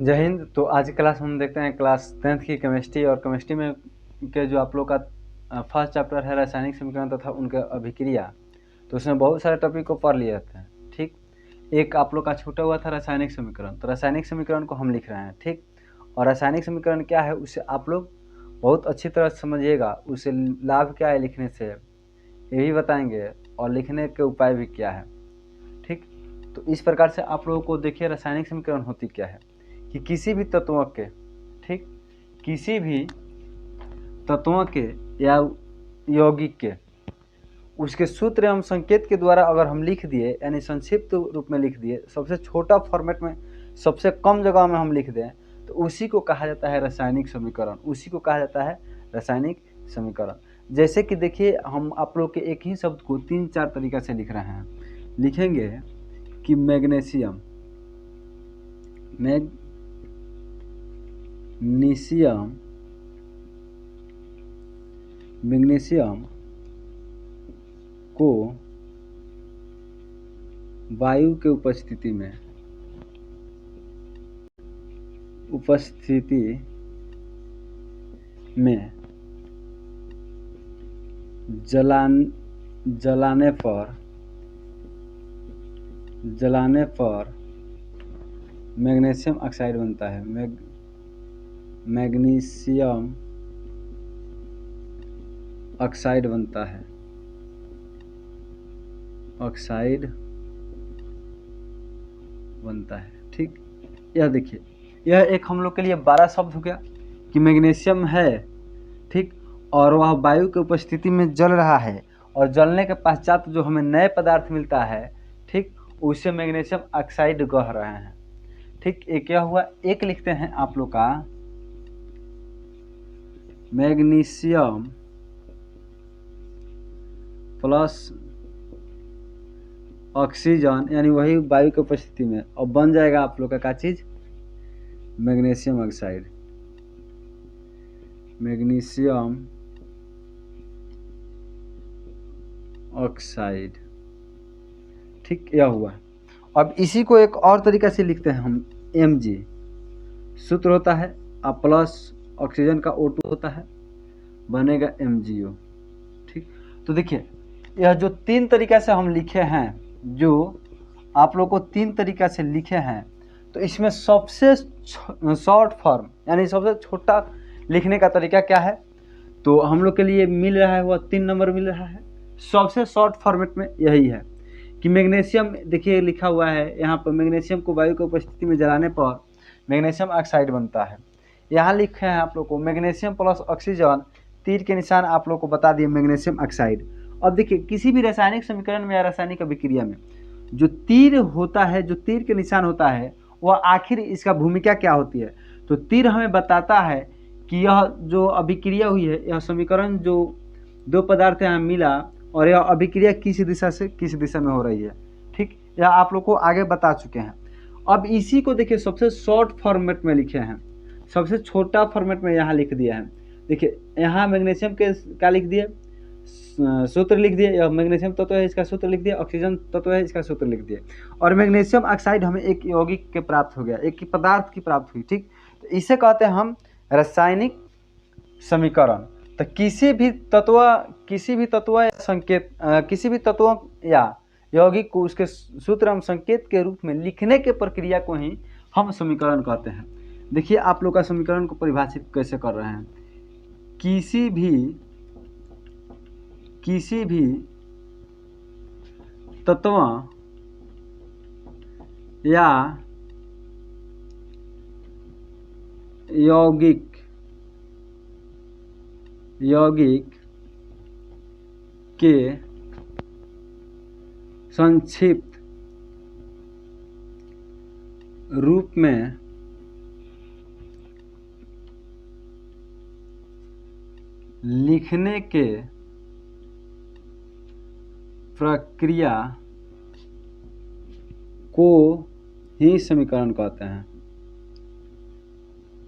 जय हिंद। तो आज की क्लास हम देखते हैं क्लास 10th की केमिस्ट्री। और केमिस्ट्री में के जो आप लोग का फर्स्ट चैप्टर है रासायनिक समीकरण तथा उनके अभिक्रिया। तो उसमें बहुत सारे टॉपिक को पढ़ लिए थे। ठीक, एक आप लोग का छूटा हुआ था रासायनिक समीकरण। तो रासायनिक समीकरण को हम लिख रहे हैं। ठीक, और रासायनिक समीकरण क्या है उसे आप लोग बहुत अच्छी तरह समझिएगा। उसे लाभ क्या है लिखने से ये भी बताएंगे, और लिखने के उपाय भी क्या है। ठीक, तो इस प्रकार से आप लोगों को देखिए रासायनिक समीकरण होती क्या है कि किसी भी तत्वों के, ठीक, किसी भी तत्वों के या यौगिक के उसके सूत्र एवं संकेत के द्वारा अगर हम लिख दिए, यानी संक्षिप्त रूप में लिख दिए, सबसे छोटा फॉर्मेट में सबसे कम जगह में हम लिख दें, तो उसी को कहा जाता है रासायनिक समीकरण। उसी को कहा जाता है रासायनिक समीकरण। जैसे कि देखिए हम आप लोग के एक ही शब्द को 3-4 तरीका से लिख रहे हैं। लिखेंगे कि मैग्नीशियम मैग्नीशियम को वायु के उपस्थिति में जलाने पर मैग्नीशियम ऑक्साइड बनता है। मैग्नीशियम ऑक्साइड बनता है। ठीक, यह देखिए, यह एक हम लोग के लिए 12 शब्द हो गया कि मैग्नीशियम है। ठीक, और वह वायु की उपस्थिति में जल रहा है, और जलने के पश्चात जो हमें नए पदार्थ मिलता है, ठीक, उसे मैग्नीशियम ऑक्साइड कह रहे हैं। ठीक, एक क्या हुआ, एक लिखते हैं आप लोग का मैग्नीशियम प्लस ऑक्सीजन, यानी वही वायु की उपस्थिति में, और बन जाएगा आप लोग का क्या चीज, मैग्नीशियम ऑक्साइड। मैग्नीशियम ऑक्साइड, ठीक, यह हुआ। अब इसी को एक और तरीका से लिखते हैं हम, Mg सूत्र होता है, अब प्लस ऑक्सीजन का O2 होता है, बनेगा MgO। ठीक, तो देखिए यह जो 3 तरीका से हम लिखे हैं, जो आप लोग को 3 तरीका से लिखे हैं, तो इसमें सबसे शॉर्ट फॉर्म यानी सबसे छोटा लिखने का तरीका क्या है, तो हम लोग के लिए मिल रहा है वह 3 नंबर मिल रहा है। सबसे शॉर्ट फॉर्मेट में यही है कि मैग्नीशियम, देखिए लिखा हुआ है यहाँ पर, मैग्नीशियम को वायु की उपस्थिति में जलाने पर मैग्नीशियम ऑक्साइड बनता है। यहाँ लिखे हैं आप लोग को मैग्नीशियम प्लस ऑक्सीजन, तीर के निशान आप लोग को बता दिए मैग्नीशियम ऑक्साइड। अब देखिए किसी भी रासायनिक समीकरण में या रासायनिक अभिक्रिया में जो तीर होता है, जो तीर के निशान होता है, वह आखिर इसका भूमिका क्या होती है, तो तीर हमें बताता है कि यह जो अभिक्रिया हुई है, यह समीकरण जो 2 पदार्थ यहाँ मिला, और यह अभिक्रिया किस दिशा से किस दिशा में हो रही है। ठीक, यह आप लोग को आगे बता चुके हैं। अब इसी को देखिए सबसे शॉर्ट फॉर्मेट में लिखे हैं, सबसे छोटा फॉर्मेट में यहाँ लिख दिया है। देखिए यहाँ मैग्नीशियम के क्या लिख दिए, सूत्र लिख दिए, यह मैग्नीशियम तत्व है इसका सूत्र लिख दिया, ऑक्सीजन तत्व है इसका सूत्र लिख दिए, और मैग्नीशियम ऑक्साइड हमें एक यौगिक के प्राप्त हो गया, एक पदार्थ की प्राप्त हुई। ठीक, तो इसे कहते हैं हम रासायनिक समीकरण। तो किसी भी तत्व या संकेत, किसी भी तत्व या यौगिक को उसके सूत्र एवं संकेत के रूप में लिखने के प्रक्रिया को ही हम समीकरण कहते हैं। देखिए आप लोग का समीकरण को परिभाषित कैसे कर रहे हैं, किसी भी तत्व या यौगिक के संक्षिप्त रूप में लिखने के प्रक्रिया को ही समीकरण कहते हैं,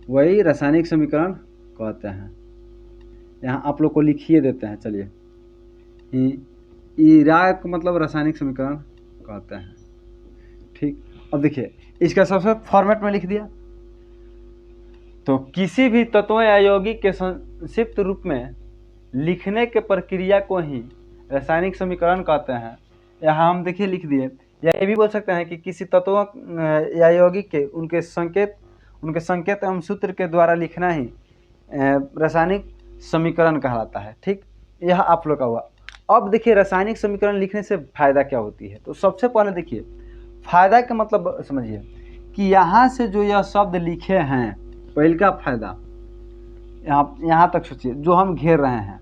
वही रासायनिक समीकरण कहते हैं। यहाँ आप लोग को लिखिए देते हैं, चलिए, ईरा का मतलब रासायनिक समीकरण कहते हैं। ठीक, अब देखिए इसका सबसे फॉर्मेट में लिख दिया, तो किसी भी तत्व या यौगिक के संक्षिप्त रूप में लिखने के प्रक्रिया को ही रासायनिक समीकरण कहते हैं। यहाँ हम देखिए लिख दिए, या ये भी बोल सकते हैं कि किसी तत्व या यौगिक के उनके संकेत एवं सूत्र के द्वारा लिखना ही रासायनिक समीकरण कहलाता है। ठीक, यह आप लोग का हुआ। अब देखिए रासायनिक समीकरण लिखने से फायदा क्या होती है। तो सबसे पहले देखिए फायदा का मतलब समझिए कि यहाँ से जो यह शब्द लिखे हैं, पहले का फायदा यहाँ तक सोचिए, जो हम घेर रहे हैं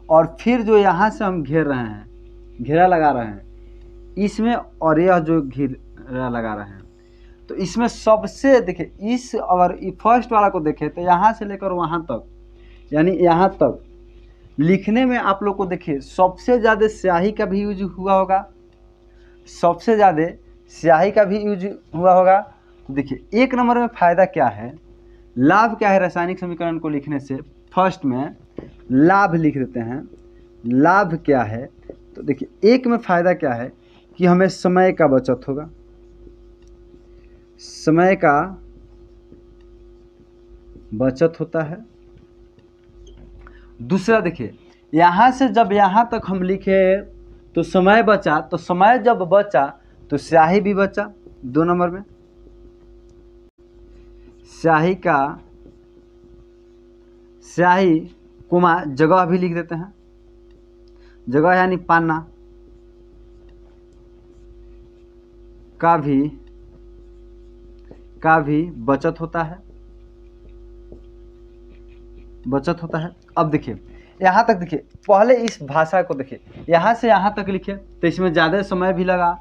और फिर जो यहाँ से हम घेर रहे हैं, घेरा लगा रहे हैं इसमें, और यह जो घेरा लगा रहे हैं, तो इसमें सबसे देखिए, इस अगर फर्स्ट वाला को देखें तो यहाँ से लेकर वहाँ तक, यानी यहाँ तक लिखने में आप लोग को देखिए सबसे ज़्यादा स्याही का भी यूज हुआ होगा, सबसे ज़्यादा स्याही का भी यूज हुआ होगा। तो देखिए एक नंबर में फ़ायदा क्या है, लाभ क्या है रासायनिक समीकरण को लिखने से। फर्स्ट में लाभ लिख देते हैं, लाभ क्या है। तो देखिए एक में फ़ायदा क्या है कि हमें समय का बचत होगा, समय का बचत होता है। दूसरा देखिए यहाँ से जब यहाँ तक हम लिखे तो समय बचा, तो समय जब बचा तो स्याही भी बचा। 2 नंबर में स्याही कोमा जगह भी लिख देते हैं, जगह यानी पाना का भी बचत होता है, बचत होता है। अब देखिए यहाँ तक, देखिए पहले इस भाषा को देखिए, यहाँ से यहाँ तक लिखे तो इसमें ज़्यादा समय भी लगा,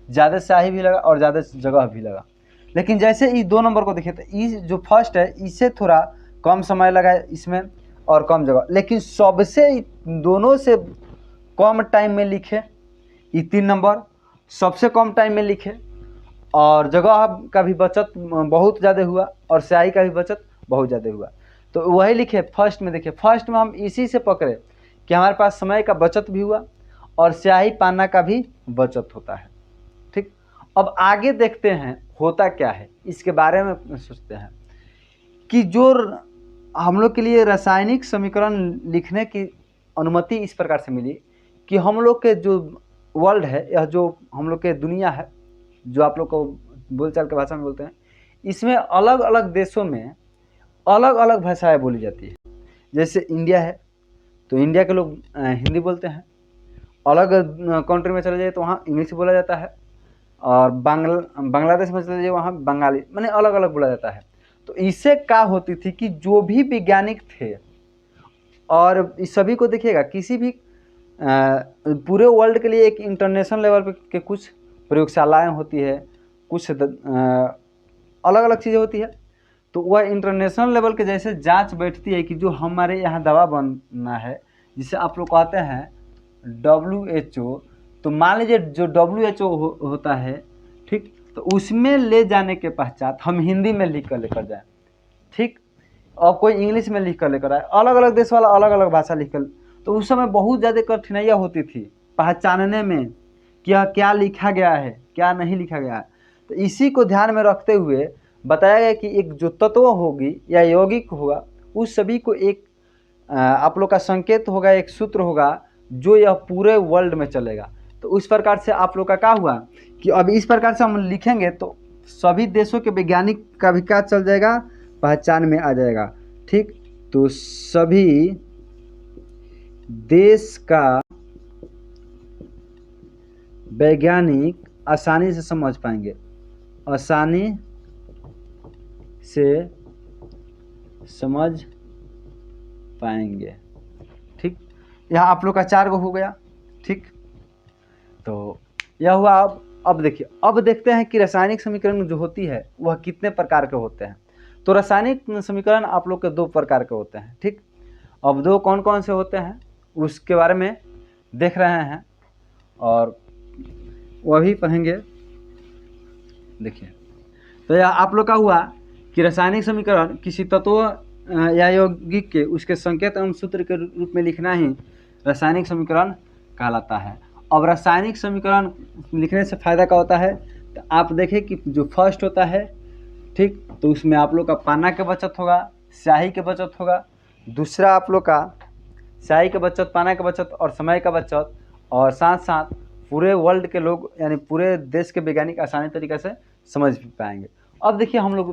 ज़्यादा स्याही भी लगा और ज़्यादा जगह भी लगा। लेकिन जैसे इस 2 नंबर को देखिए तो इस जो फर्स्ट है इससे थोड़ा कम समय लगा इसमें और कम जगह, लेकिन सबसे दोनों से कम टाइम में लिखे। ये 3 नंबर सबसे कम टाइम में लिखे और जगह का भी बचत बहुत ज़्यादा हुआ और स्याही का भी बचत बहुत ज़्यादा हुआ। तो वही लिखे फर्स्ट में। देखिए फर्स्ट में हम इसी से पकड़े कि हमारे पास समय का बचत भी हुआ और स्याही पाना का भी बचत होता है। ठीक, अब आगे देखते हैं होता क्या है, इसके बारे में सोचते हैं कि जो हम लोग के लिए रासायनिक समीकरण लिखने की अनुमति इस प्रकार से मिली कि हम लोग के जो वर्ल्ड है, यह जो हम लोग के दुनिया है, जो आप लोग को बोलचाल के भाषा में बोलते हैं, इसमें अलग अलग देशों में अलग अलग भाषाएं बोली जाती है। जैसे इंडिया है तो इंडिया के लोग हिंदी बोलते हैं, अलग कंट्री में चले जाए तो वहाँ इंग्लिश बोला जाता है, और बांग्लादेश में चले जाइए वहाँ बंगाली, माने अलग अलग बोला जाता है। तो इससे क्या होती थी कि जो भी वैज्ञानिक थे, और इस सभी को देखिएगा किसी भी पूरे वर्ल्ड के लिए एक इंटरनेशनल लेवल पे के कुछ प्रयोगशालाएं होती है, कुछ अलग अलग चीज़ें होती है। तो वह इंटरनेशनल लेवल के जैसे जांच बैठती है कि जो हमारे यहाँ दवा बनना है, जिसे आप लोग कहते हैं WHO। तो मान लीजिए जो WHO होता है, ठीक, तो उसमें ले जाने के पश्चात हम हिंदी में लिख कर लेकर जाएँ, ठीक, और कोई इंग्लिश में लिख कर लेकर आए, अलग अलग देश वाला अलग अलग भाषा लिख कर, तो उस समय बहुत ज़्यादा कठिनाइयाँ होती थी पहचानने में कि यह क्या लिखा गया है, क्या नहीं लिखा गया है। तो इसी को ध्यान में रखते हुए बताया गया कि एक जो तत्व होगी या यौगिक होगा, उस सभी को एक आप लोग का संकेत होगा, एक सूत्र होगा जो यह पूरे वर्ल्ड में चलेगा। तो उस प्रकार से आप लोग का क्या हुआ कि अब इस प्रकार से हम लिखेंगे तो सभी देशों के वैज्ञानिक का भी क्या चल जाएगा, पहचान में आ जाएगा। ठीक, तो सभी देश का वैज्ञानिक आसानी से समझ पाएंगे, आसानी से समझ पाएंगे। ठीक, यहाँ आप लोग का 4 गो हो गया। ठीक, तो यह हुआ। अब देखिए, अब देखते हैं कि रासायनिक समीकरण जो होती है वह कितने प्रकार के होते हैं। तो रासायनिक समीकरण आप लोग के 2 प्रकार के होते हैं। ठीक, अब 2 कौन कौन से होते हैं उसके बारे में देख रहे हैं और वह भी पढ़ेंगे। देखिए, तो यह आप लोग का हुआ कि रासायनिक समीकरण किसी तत्व या यौगिक के उसके संकेत एवं सूत्र के रूप में लिखना ही रासायनिक समीकरण कहलाता है। अब रासायनिक समीकरण लिखने से फ़ायदा क्या होता है, तो आप देखें कि जो फर्स्ट होता है, ठीक। तो उसमें आप लोग का पाना के बचत होगा, स्याही के बचत होगा, दूसरा आप लोग का स्याही का बचत, पाना का बचत और समय का बचत, और साथ साथ पूरे वर्ल्ड के लोग यानी पूरे देश के वैज्ञानिक आसानी तरीके से समझ पाएंगे। अब देखिए हम लोग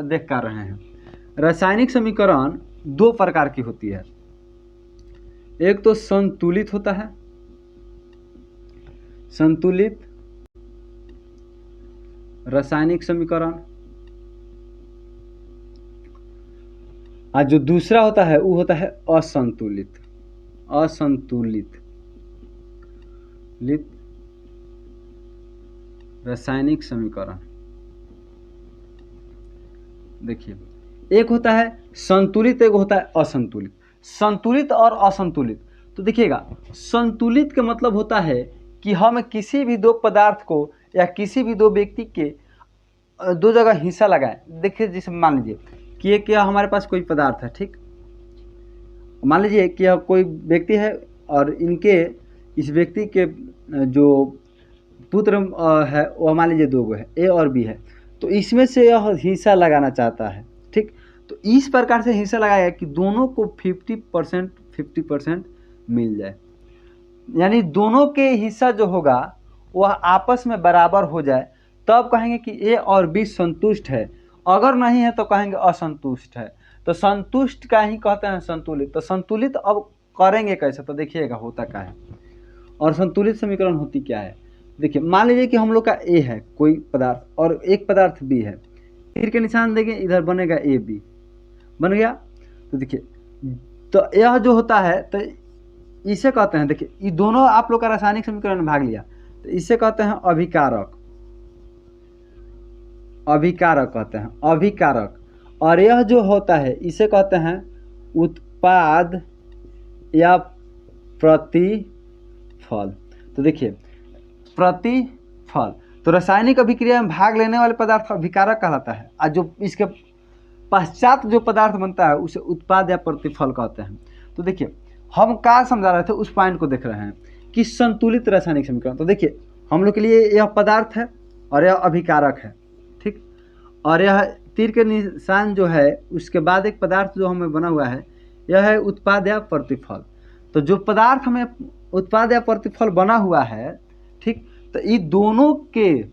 देख कर रहे हैं रासायनिक समीकरण दो प्रकार की होती है। एक तो संतुलित होता है, संतुलित रासायनिक समीकरण, और जो दूसरा होता है वो होता है असंतुलित, असंतुलित रासायनिक समीकरण। देखिए एक होता है संतुलित, एक होता है असंतुलित। संतुलित और असंतुलित, तो देखिएगा संतुलित का मतलब होता है कि हम किसी भी दो पदार्थ को या किसी भी दो व्यक्ति के दो जगह हिस्सा लगाएं। देखिए जैसे मान लीजिए कि एक यह हमारे पास कोई पदार्थ है, ठीक, मान लीजिए कि यह कोई व्यक्ति है और इनके इस व्यक्ति के जो पुत्र है वो मान लीजिए दो गो है, ए और बी है, तो इसमें से यह हिस्सा लगाना चाहता है, ठीक। तो इस प्रकार से हिस्सा लगाया कि दोनों को 50% मिल जाए, यानी दोनों के हिस्सा जो होगा वह आपस में बराबर हो जाए, तब कहेंगे कि ए और बी संतुष्ट है। अगर नहीं है तो कहेंगे असंतुष्ट है। तो संतुष्ट का ही कहते हैं संतुलित। तो संतुलित अब करेंगे कैसे, तो देखिएगा होता क्या है और संतुलित समीकरण होती क्या है। देखिए मान लीजिए कि हम लोग का ए है कोई पदार्थ और एक पदार्थ बी है, तीर के निशान देंगे, इधर बनेगा ए बी, बन गया। तो देखिए तो यह जो होता है तो इसे कहते हैं, देखिए ये दोनों आप लोग का रासायनिक समीकरण में भाग लिया, तो इसे कहते हैं अभिकारक, अभिकारक कहते हैं, अभिकारक। और यह जो होता है इसे कहते हैं उत्पाद या प्रतिफल। तो देखिए प्रतिफल, तो रासायनिक अभिक्रिया में भाग लेने वाले पदार्थ अभिकारक कहलाता है, और जो इसके पश्चात जो पदार्थ बनता है उसे उत्पाद या प्रतिफल कहते हैं। तो देखिए हम क्या समझा रहे थे, उस पॉइंट को देख रहे हैं कि संतुलित रासायनिक समीकरण। तो देखिए हम लोग के लिए यह पदार्थ है और यह अभिकारक है, ठीक, और यह तीर के निशान जो है उसके बाद एक पदार्थ जो हमें बना हुआ है यह है उत्पाद या प्रतिफल। तो जो पदार्थ हमें उत्पाद या प्रतिफल बना हुआ है, ठीक, तो ये दोनों के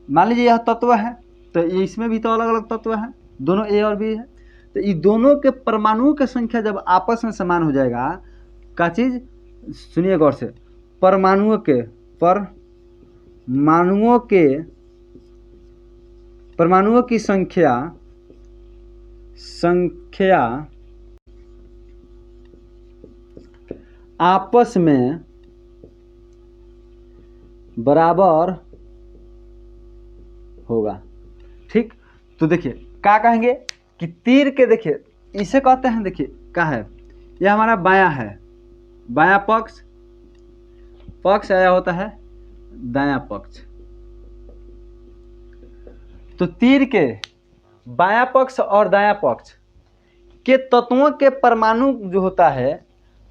मान लीजिए यह तत्व है, तो इसमें भी तो अलग अलग तत्व है, दोनों ए और बी है, तो ये दोनों के परमाणुओं की संख्या जब आपस में समान हो जाएगा, क्या चीज़, सुनिए गौर से, परमाणुओं की संख्या आपस में बराबर होगा, ठीक। तो देखिए क्या कहेंगे कि तीर के, देखिए इसे कहते हैं, देखिए क्या है, यह हमारा बायां है, बायां पक्ष आया होता है दायां पक्ष। तो तीर के बायां पक्ष और दायां पक्ष के तत्वों के परमाणु जो होता है,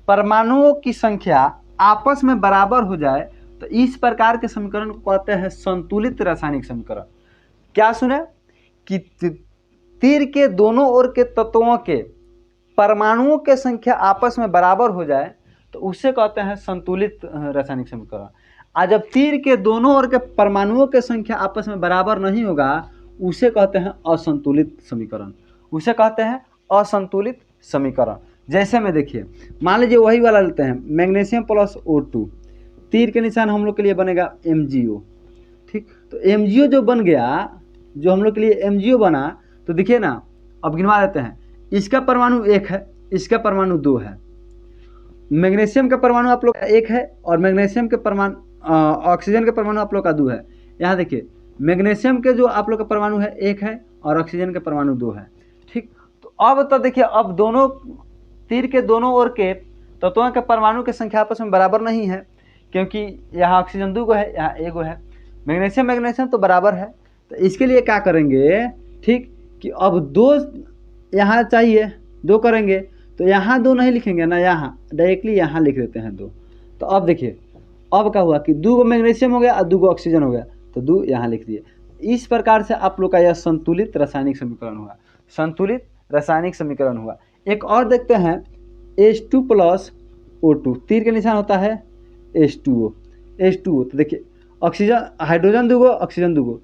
परमाणुओं की संख्या आपस में बराबर हो जाए, तो इस प्रकार के समीकरण को कहते हैं संतुलित रासायनिक समीकरण। क्या सुने कि तीर के दोनों ओर के तत्वों के परमाणुओं की संख्या आपस में बराबर हो जाए तो उसे कहते हैं संतुलित रासायनिक समीकरण। आज जब तीर के दोनों ओर के परमाणुओं की संख्या आपस में बराबर नहीं होगा उसे कहते हैं असंतुलित समीकरण, उसे कहते हैं असंतुलित समीकरण। जैसे में देखिए मान लीजिए वही वाला लेते हैं, मैग्नीशियम प्लस O2, तीर के निशान हम लोग के लिए बनेगा MgO, ठीक। तो MgO जो बन गया, जो हम लोग के लिए MgO बना, तो देखिए ना, अब गिनवा देते हैं, इसका परमाणु 1 है, इसका परमाणु 2 है, मैग्नीशियम का परमाणु आप लोग का 1 है और मैग्नीशियम के परमाणु ऑक्सीजन के परमाणु आप लोग का 2 है। यहाँ देखिए मैग्नीशियम के जो आप लोग का परमाणु है 1 है और ऑक्सीजन के परमाणु 2 है, ठीक। तो अब तो देखिए अब दोनों तीर के दोनों ओर के तत्वों के परमाणु की संख्या आपस में बराबर नहीं है, क्योंकि यहाँ ऑक्सीजन 2 है, यहाँ 1 है, मैग्नीशियम तो बराबर है। तो इसके लिए क्या करेंगे, ठीक, कि अब 2 यहाँ चाहिए, 2 करेंगे तो यहाँ 2 नहीं लिखेंगे ना, यहाँ डायरेक्टली यहाँ लिख देते हैं 2। तो अब देखिए अब क्या हुआ कि 2 मैग्नीशियम हो गया और 2 ऑक्सीजन हो गया, तो 2 यहाँ लिख दिए। इस प्रकार से आप लोग का यह संतुलित रासायनिक समीकरण हुआ, संतुलित रासायनिक समीकरण हुआ। एक और देखते हैं H2 प्लस O2, तीर के निशान होता है H2O, H2O। तो देखिए ऑक्सीजन, हाइड्रोजन दूगो, ऑक्सीजन दूगो,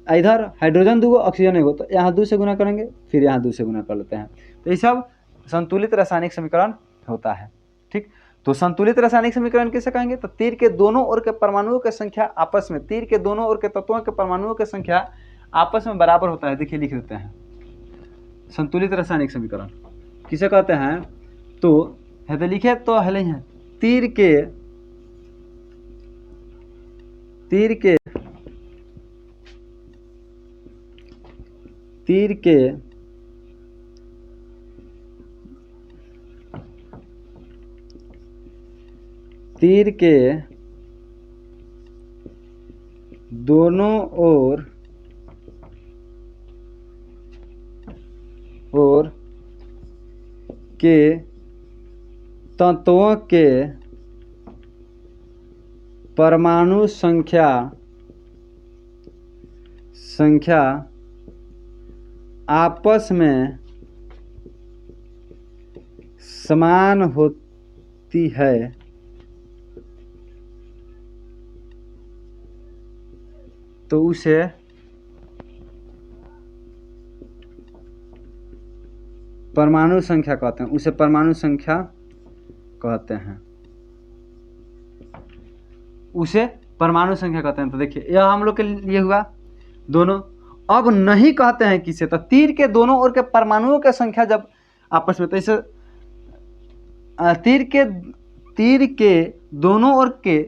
इधर हाइड्रोजन दूगो, ऑक्सीजन एगो, तो यहाँ 2 से गुना करेंगे, फिर यहाँ 2 से गुना कर लेते हैं। तो ये सब संतुलित रासायनिक समीकरण होता है। ठीक, तो संतुलित रासायनिक समीकरण किसे कहेंगे? तो तीर के दोनों ओर के परमाणुओं की संख्या आपस में, तीर के दोनों ओर के तत्वों के परमाणुओं की संख्या आपस में बराबर होता है। देखिए लिख देते हैं, संतुलित रासायनिक समीकरण किसे कहते हैं? तो है तो लिखे तो है नहीं है, तीर के दोनों ओर के तत्वों के परमाणु संख्या आपस में समान होती है, तो उसे परमाणु संख्या कहते हैं, उसे परमाणु संख्या कहते हैं, उसे परमाणु संख्या कहते हैं। तो देखिए यह हम लोग के लिए हुआ दोनों। अब नहीं कहते हैं किसे? तो तीर के दोनों ओर के परमाणुओं की संख्या जब आपस में, तो इसे तीर के दोनों ओर के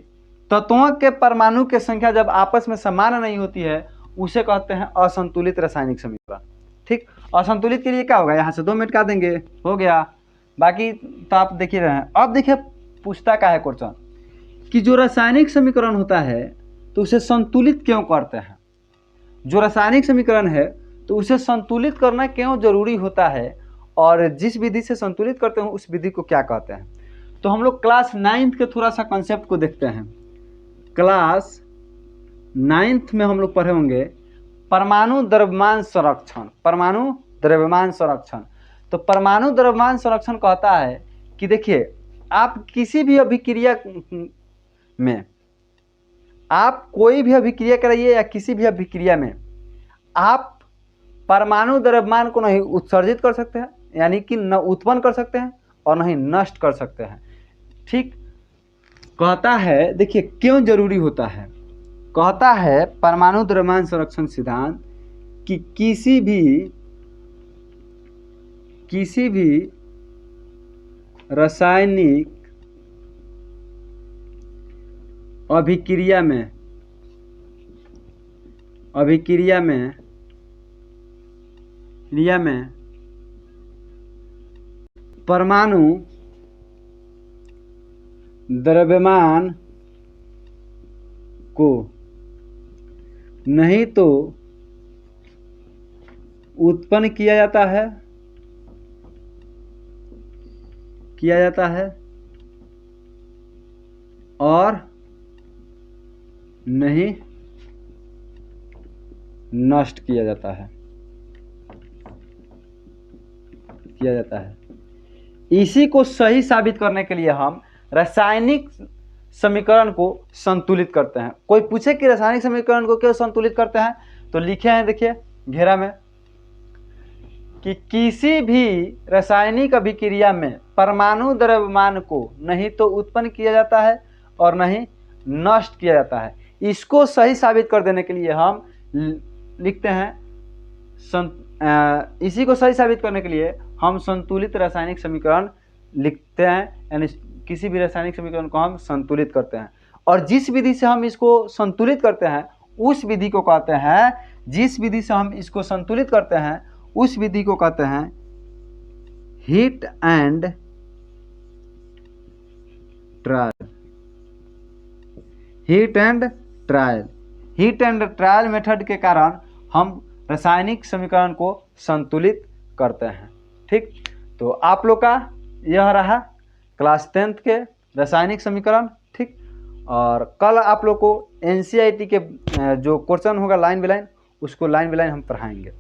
तत्वों के परमाणु की संख्या जब आपस में समान नहीं होती है, उसे कहते हैं असंतुलित रासायनिक समीकरण। ठीक, असंतुलित के लिए क्या होगा? यहाँ से 2 मिनट का देंगे, हो गया, बाकी तो आप देख ही रहे हैं। अब देखिए पूछता क्या है क्वेश्चन कि जो रासायनिक समीकरण होता है तो उसे संतुलित क्यों करते हैं? जो रासायनिक समीकरण है तो उसे संतुलित करना क्यों जरूरी होता है, और जिस विधि से संतुलित करते हैं उस विधि को क्या कहते हैं? तो हम लोग क्लास 9th के थोड़ा सा कंसेप्ट को देखते हैं। क्लास 9th में हम लोग पढ़े होंगे परमाणु द्रव्यमान संरक्षण, परमाणु द्रव्यमान संरक्षण। तो परमाणु द्रव्यमान संरक्षण कहता है कि देखिए आप किसी भी अभिक्रिया में, आप कोई भी अभिक्रिया कराइए या किसी भी अभिक्रिया में आप परमाणु द्रव्यमान को नहीं उत्सर्जित कर सकते हैं, यानी कि न उत्पन्न कर सकते हैं और नहीं नष्ट कर सकते हैं। ठीक, कहता है देखिए क्यों जरूरी होता है? कहता है परमाणु द्रव्यमान संरक्षण सिद्धांत कि किसी भी रासायनिक अभिक्रिया में परमाणु द्रव्यमान को नहीं तो उत्पन्न किया जाता है और नहीं नष्ट किया जाता है। इसी को सही साबित करने के लिए हम रासायनिक समीकरण को संतुलित करते हैं। कोई पूछे कि रासायनिक समीकरण को क्यों संतुलित करते हैं, तो लिखे हैं देखिए घेरा में कि किसी भी रासायनिक अभिक्रिया में परमाणु द्रव्यमान को नहीं तो उत्पन्न किया जाता है और नहीं नष्ट किया जाता है। इसको सही साबित कर देने के लिए हम लिखते हैं इसी को सही साबित करने के लिए हम संतुलित रासायनिक समीकरण लिखते हैं, यानी किसी भी रासायनिक समीकरण को हम संतुलित करते हैं। और जिस विधि से हम इसको संतुलित करते हैं उस विधि को कहते हैं, जिस विधि से हम इसको संतुलित करते हैं उस विधि को कहते हैं heat and trial. Heat and trial method के कारण हम रासायनिक समीकरण को संतुलित करते हैं। ठीक, तो आप लोग का यह रहा क्लास 10th के रासायनिक समीकरण। ठीक, और कल आप लोग को NCERT के जो क्वेश्चन होगा लाइन बाय लाइन उसको लाइन बाय लाइन हम पढ़ाएंगे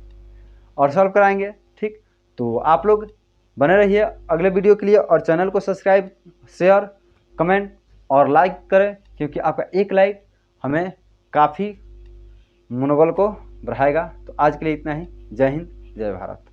और सॉल्व कराएंगे। ठीक, तो आप लोग बने रहिए अगले वीडियो के लिए, और चैनल को सब्सक्राइब, शेयर, कमेंट और लाइक करें, क्योंकि आपका एक लाइक हमें काफ़ी मनोबल को बढ़ाएगा। तो आज के लिए इतना ही। जय हिंद, जय भारत।